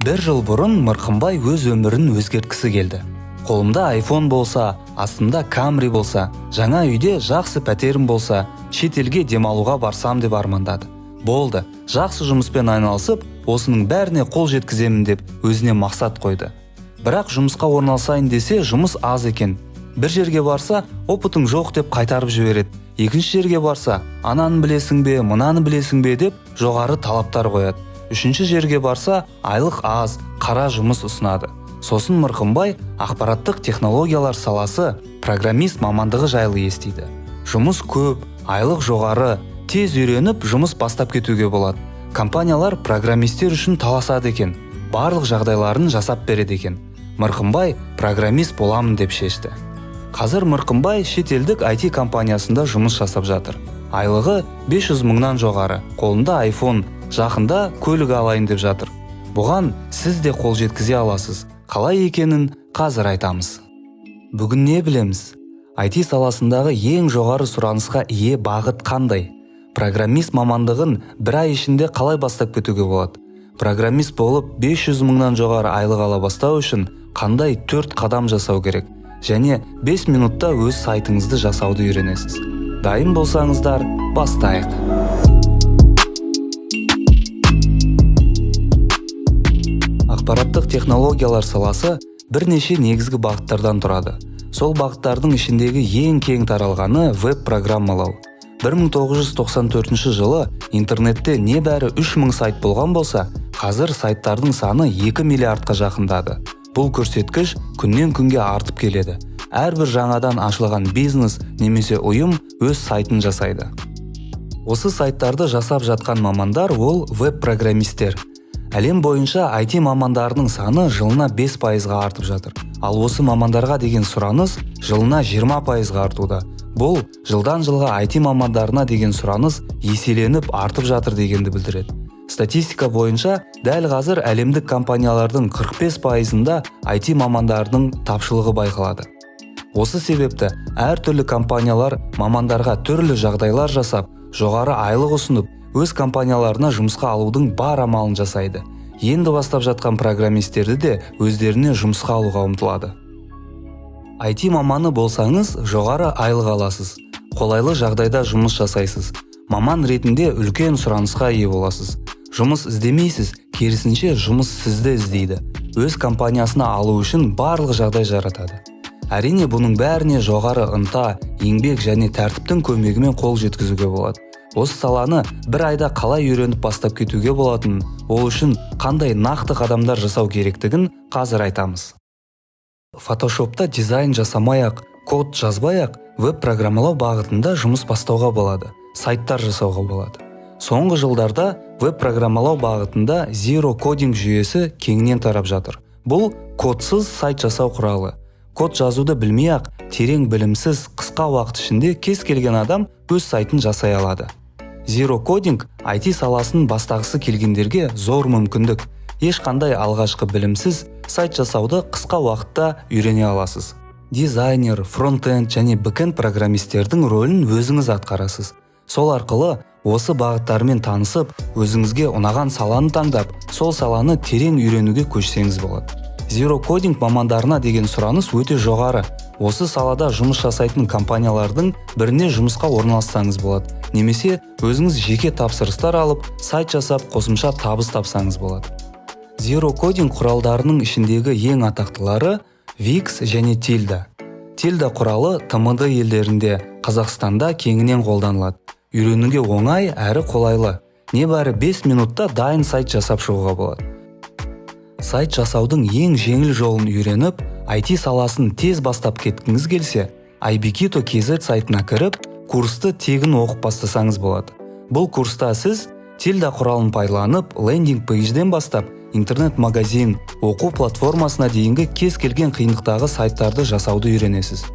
Бір жыл бұрын Мырқымбай өз өмірін өзгерткісі келді. Қолымда iPhone болса, астымда Camry болса, жаңа үйде жақсы пәтерім болса, шетелге демалуға барсам деп армандады. Болды, жақсы жұмыспен айналысып, осының бәріне қол жеткіземін деп өзіне мақсат қойды. Бірақ жұмысқа орналасайын десе, жұмыс аз екен. Бір жерге барса, опытың жоқ деп қайтарып жібереді. Екінші жерге барса, ананы білесің бе, мынаны білесің бе деп жоғары талаптар қояды. Үшінші жерге барса, айлық аз, қара жұмыс ұсынады. Сосын Мырқымбай ақпараттық технологиялар саласы программист мамандығы жайлы естиді. Жұмыс көп, айлық жоғары, тез үйреніп жұмыс бастап кетуге болады. Компаниялар программистер үшін таласады екен, барлық жағдайларын жасап береді екен. Мырқымбай программист боламын деп шешті. Қазір Мырқымбай шетелдік IT компаниясында жұмыс жасап жатыр. Айлығы 500 мыңнан жоғары, қолында iPhone, жақында көлік алайын деп жатыр. Бұған сіз де қол жеткізе аласыз. Қалай екенін қазір айтамыз. Бүгін не білеміз? IT саласындағы ең жоғары сұранысқа ие бағыт қандай? Программист мамандығын бір ай ішінде қалай бастап кетуге болады? Программист болып 500 мыңнан жоғары айлық ала бастау үшін қандай 4 қадам жасау керек? Және 5 минутта өз сайтыңызды жасауды үйренесіз. Дайын болсаңыздар, бастайық. Ақпараттық технологиялар саласы бірнеше негізгі бағыттардан тұрады. Сол бағыттардың ішіндегі ең кең таралғаны веб-программалау. 1994 жылы интернетте небәрі 3000 сайт болған болса, қазір сайттардың саны 2 миллиардқа жақындады. Бұл көрсеткіш күннен күнге артып келеді. Әрбір жаңадан ашылған бизнес немесе ұйым өз сайтын жасайды. Осы сайттарды жасап жатқан мамандар ол веб-программистер. Әлем бойынша IT мамандарының саны жылына 5%-ға артып жатыр. Ал осы мамандарға деген сұраныс жылына 20%-ға артуда. Бұл жылдан жылға IT мамандарына деген сұраныс еселеніп артып жатыр дегенді білдіреді. Статистика бойынша дәл қазір әлемдік компаниялардың 45%-ында IT мамандарының тапшылығы байқалады. Осы себепті әртүрлі компаниялар мамандарға түрлі жағдайлар жасап, жоғары айлық ұсынып, өз компанияларына жұмысқа алудың бар амалын жасайды. Енді бастап жатқан программистерді де өздеріне жұмысқа алуға ұмтылады. IT маманы болсаңыз, жоғары айлық аласыз. Қолайлы жағдайда жұмыс жасайсыз. Маман ретінде үлкен сұранысқа ие боласыз. Жұмыс іздемейсіз, керісінше жұмыс сізді іздейді. Өз компаниясына алу үшін барлық жағдай жаратады. Әрине, бұның бәріне жоғары ынта, еңбек және тәртіптің көмегімен қол жеткізуге болады. Осы саланы бір айда қалай үйреніп бастап кетуге болатынын, ол үшін қандай нақты қадамдар жасау керектігін қазір айтамыз. Photoshop'та дизайн жасамай-ақ, код жазбай-ақ, веб-программалау бағытында жұмыс бастауға болады, сайттар жасауға болады. Соңғы жылдарда веб-программалау бағытында Zero Coding жүйесі кеңінен тарап жатыр. Бұл кодсыз сайт жасау құралы. Код жазуды білмей-ақ, терең білімсіз, қысқа уақыт ішінде кез келген адам өз сайтын жасай алады. Zero Coding IT саласын бастағысы келгендерге зор мүмкіндік. Ешқандай алғашқы білімсіз сайт жасауды қысқа уақытта үйрене аласыз. Дизайнер, фронт-энд және бэк-энд программистердің рөлін өзіңіз атқарасыз. Сол арқылы осы бағыттармен танысып, өзіңізге ұнаған саланы таңдап, сол саланы терең үйренуге көшсеңіз болады. Zero Coding мамандарына деген сұраныс өте жоғары. Осы салада жұмыс жасайтын компаниялардың біріне жұмысқа орналассаңыз болады. Немесе өзіңіз жеке тапсырыстар алып, сайт жасап, қосымша табыс тапсаңыз болады. Zero Coding құралдарының ішіндегі ең атақтылары Wix және Tilda. Tilda құралы TMD елдерінде, Қазақстанда кеңінен қолданылады. Үйренуге оңай әрі қолайлы. Небәрі 5 минутта дайын сайт жасап шығуға болады. Сайт жасаудың ең жеңіл жолын үйреніп, IT саласын тез бастап кеткіңіз келсе, ibkito.kz сайтына кіріп, курсты тегін оқып бастасаңыз болады. Бұл курста сіз Tilda құралын пайдаланып, лендинг пейджден бастап, интернет-магазин, оқу платформасына дейінгі кез келген қиындықтағы сайттарды жасауды үйренесіз.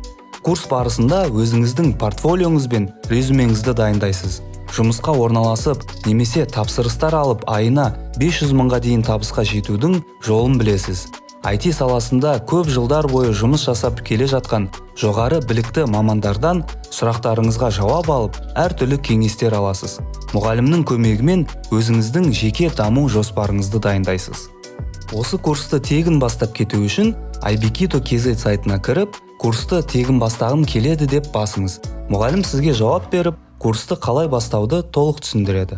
Курс барысында өзіңіздің портфолиоңыз бен резюмеңізді дайындайсыз. Жұмысқа орналасып, немесе тапсырыстар алып, айына 500 мыңға дейін табысқа жетудің жолын білесіз. IT саласында көп жылдар бойы жұмыс жасап келе жатқан жоғары білікті мамандардан сұрақтарыңызға жауап алып, әртүрлі кеңестер аласыз. Мұғалімнің көмегімен өзіңіздің жеке даму жоспарыңызды дайындайсыз. Осы курсты тегін бастап кету үшін ibkito.kz сайтына кіріп, курсты тегін бастағым келеді деп басыңыз. Мұғалім сізге жауап беріп, курсты қалай бастауды толық түсіндіреді.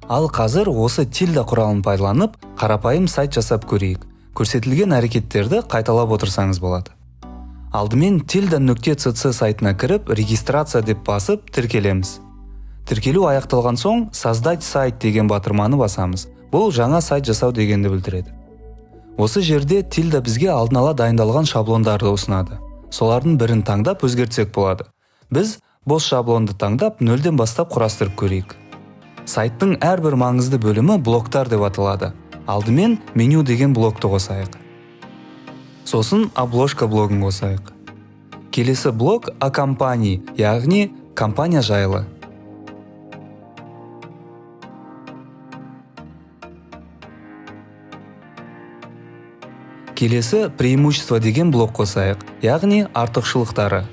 Ал қазір осы тильда құралын пайдаланып, қарапайым сайт жасап көрейік. Көрсетілген әрекеттерді қайталап отырсаңыз болады. Алдымен tilda.cc сайтына кіріп, регистрация деп басып, тіркелеміз. Тіркелу аяқталған соң, создать сайт деген батырманы басамыз. Бұл жаңа сайт жасау дегенді білдіреді. Осы жерде тильда бізге алдын ала дайындалған шаблондарды ұсынады. Солардың бірін таңдап өзгертсек болады. Біз бос шаблонды таңдап, нөлден бастап құрастырып көрейік. Сайттың әрбір маңызды бөлімі блоктар деп аталады. Алдымен меню деген блокты қосайық. Сосын обложка блогын қосайық. Келесі блок о компании, яғни компания жайлы. Келесі преимущество деген блок қосайық, яғни артықшылықтары.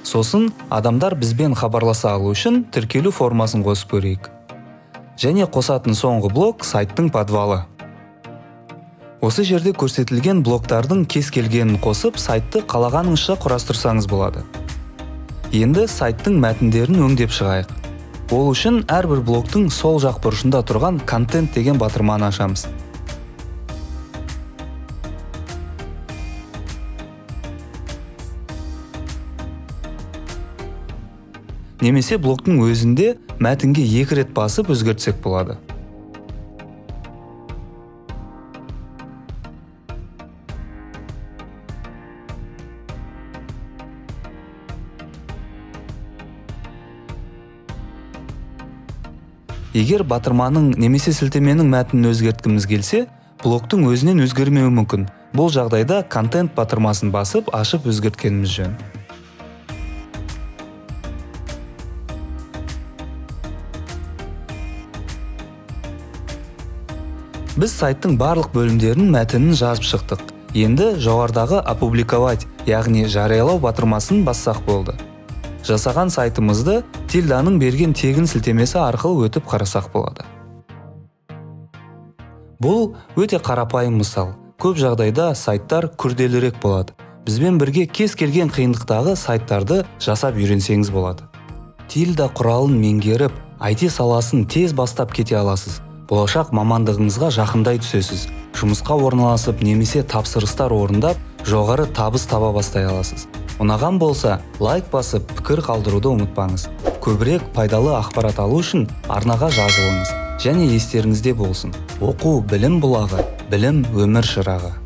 Сосын адамдар бізбен хабарласа алу үшін тіркелу формасын қосып көрейік. Және қосатын соңғы блок сайттың подвалы. Осы жерде көрсетілген блоктардың кез келгенін қосып, сайтты қалағаныңызша құрастырсаңыз болады. Енді сайттың мәтіндерін өңдеп шығайық. Ол үшін әрбір блоктың сол жақ бұрышында тұрған контент деген батырманы ашамыз. Немесе блоктың өзінде мәтінге 2 рет басып өзгертсек болады. Егер батырманың немесе сілтеменің мәтінін өзгерткіміз келсе, блоктың өзінен өзгермеуі мүмкін. Бұл жағдайда контент батырмасын басып, ашып өзгерткеніміз жөн. Біз сайттың барлық бөлімдерінің мәтінін жазып шықтық. Енді жоғарыдағы опубликовать, яғни жариялау батырмасын бассақ болды. Жасаған сайтымызды тильданың берген тегін сілтемесі арқылы өтіп қарасақ болады. Бұл өте қарапайым мысал. Көп жағдайда сайттар күрделірек болады. Бізбен бірге кез келген қиындықтағы сайттарды жасап үйренсеңіз болады. Тильда құралын меңгеріп, IT саласын тез бастап кете аласыз. Болашақ мамандығыңызға жақындай түсесіз. Жұмысқа орналасып немесе тапсырыстар орындап, жоғары табыс таба бастай аласыз. Ұнаған болса, лайк басып, пікір қалдыруды ұмытпаңыз. Көбірек пайдалы ақпарат алу үшін арнаға жазылыңыз. Және естеріңізде болсын. Оқу білім бұлағы, білім өмір шырағы.